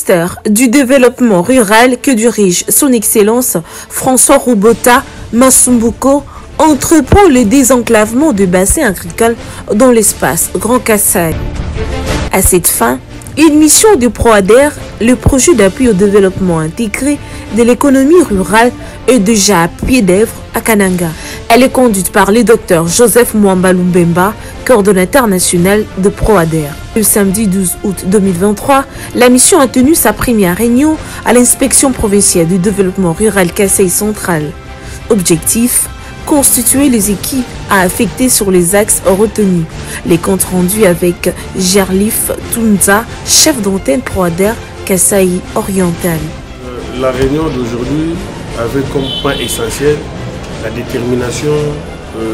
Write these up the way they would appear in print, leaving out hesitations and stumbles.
ministère du Développement rural que dirige son Excellence François Robota Masumbuko entreprend le désenclavement de bassins agricoles dans l'espace Grand Kassai. À cette fin, une mission de PROADER, le projet d'appui au développement intégré de l'économie rurale, est déjà à pied d'œuvre à Kananga. Elle est conduite par le Dr Joseph Mwamba Lumbemba, coordonnateur national de PROADER. Le samedi 12 août 2023, la mission a tenu sa première réunion à l'inspection provinciale du développement rural Kassai Central. Objectif: constituer les équipes à affecter sur les axes retenus. Les comptes rendus avec Gerlif Tunza, chef d'antenne PROADER Kassai Oriental. La réunion d'aujourd'hui avait comme point essentiel la détermination,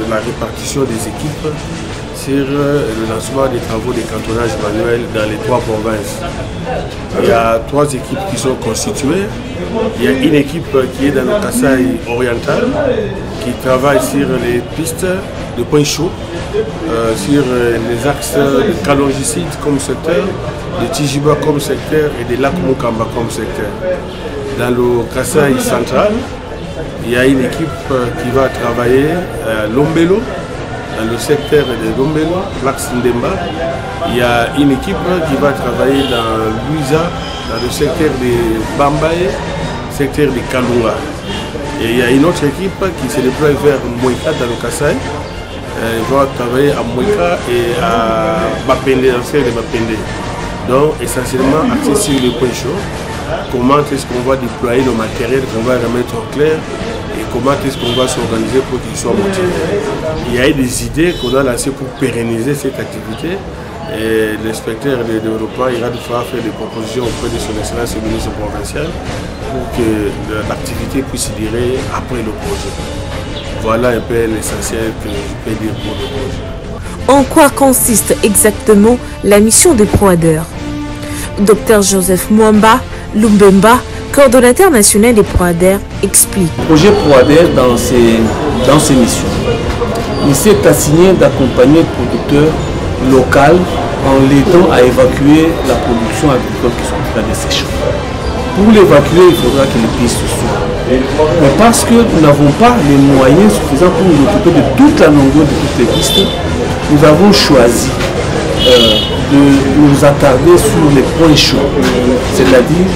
la répartition des équipes sur le lancement des travaux de cantonnage manuel dans les 3 provinces. Il y a 3 équipes qui sont constituées. Il y a une équipe qui est dans le Kassai oriental, qui travaille sur les pistes de points chauds, sur les axes de Kalongicide comme secteur, de Tijiba comme secteur et de Lac Mukamba comme secteur. Dans le Kassai central, il y a une équipe qui va travailler à Lombelo, dans le secteur de Lombelo, l'axe Ndemba. Il y a une équipe qui va travailler dans Luisa, dans le secteur de Bambaye, secteur de Kalunga. Et il y a une autre équipe qui se déploie vers Moïka dans le Kassai. Elle va travailler à Moïka et à Bapende, dans le secteur de Bapende. Donc essentiellement axé sur les points chauds. Comment est-ce qu'on va déployer le matériel qu'on va remettre au clair et comment est-ce qu'on va s'organiser pour qu'il soit motivé. Il y a des idées qu'on a lancées pour pérenniser cette activité et l'inspecteur de développement ira devoir faire des propositions auprès de son excellence le ministre provincial pour que l'activité puisse durer après le projet. Voilà un peu l'essentiel que je peux dire pour le projet. En quoi consiste exactement la mission de PROADER? Dr Joseph Mwamba Lumbemba, coordonnateur national des PROADER, explique. Le projet PROADER dans ses missions, il s'est assigné d'accompagner le producteur local en l'aidant à évacuer la production agricole qui sont en train de sécher. Pour l'évacuer, il faudra que les pistes soient. Mais parce que nous n'avons pas les moyens suffisants pour nous occuper de toute la longueur de toutes les pistes, nous avons choisi de nous attarder sur les points chauds, c'est-à-dire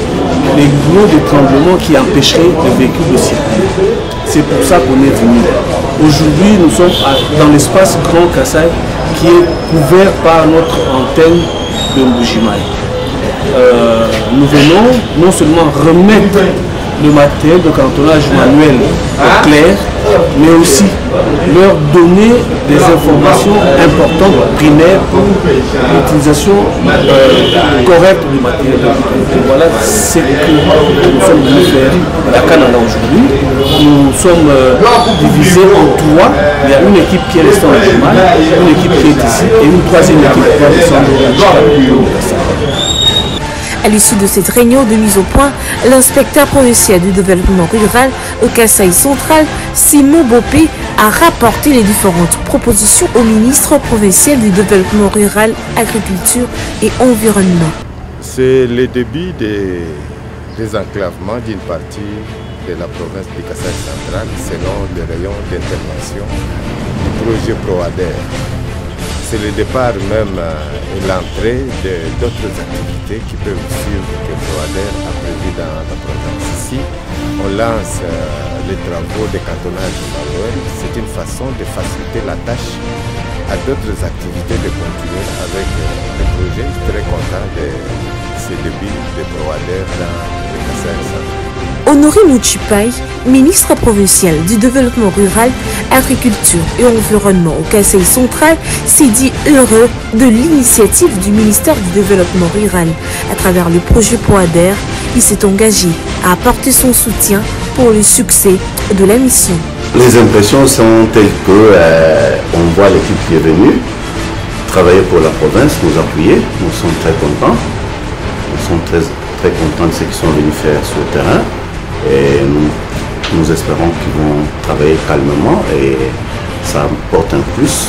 les gros de tremblement qui empêcheraient les véhicules de circuler. C'est pour ça qu'on est venu. Aujourd'hui, nous sommes dans l'espace Grand Kassai qui est couvert par notre antenne de Mbujimayi. Nous venons non seulement remettre le matériel de cantonnage manuel au clair, mais aussi leur donner des informations importantes, primaires, pour l'utilisation correcte du matériel. Et voilà ce que nous sommes venus faire à Kananga aujourd'hui. Nous sommes divisés en 3. Il y a une équipe qui est restée en Jumai, une équipe qui est ici et une 3e équipe qui va descendre au. À l'issue de cette réunion de mise au point, l'inspecteur provincial du développement rural au Kassai central, Simon Bopé, a rapporté les différentes propositions au ministre provincial du développement rural, agriculture et environnement. C'est le début des désenclavements d'une partie de la province du Kassai central selon le rayon d'intervention du projet PROADER. C'est le départ même et l'entrée d'autres activités qui peuvent suivre que PROADER a prévu dans la province. Ici, on lance les travaux de cantonnage manuel. C'est une façon de faciliter la tâche à d'autres activités de continuer avec le projet. Je suis très content de ce début de PROADER dans le Kassai central. Honoré Mouchipai, ministre provincial du développement rural, agriculture et environnement au Kassai central, s'est dit heureux de l'initiative du ministère du développement rural. À travers le projet PROADER, il s'est engagé à apporter son soutien pour le succès de la mission. Les impressions sont telles que on voit l'équipe qui est venue travailler pour la province, nous appuyer. Nous sommes très contents. Nous sommes très contents de ce qu'ils sont venus faire sur le terrain. Et nous espérons qu'ils vont travailler calmement et ça apporte un plus.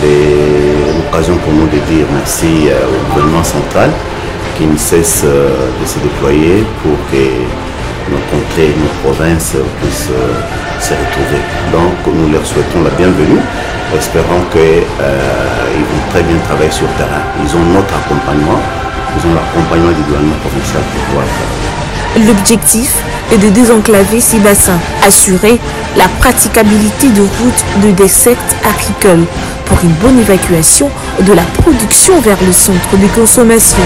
L'occasion pour nous de dire merci au gouvernement central qui ne cesse de se déployer pour que nos contrées, nos provinces puissent se retrouver. Donc nous leur souhaitons la bienvenue. Espérons qu'ils vont très bien travailler sur le terrain. Ils ont notre accompagnement, ils ont l'accompagnement du gouvernement provincial pour pouvoir travailler. L'objectif est de désenclaver ces bassins, assurer la praticabilité de routes de desserte agricole pour une bonne évacuation de la production vers le centre de consommation.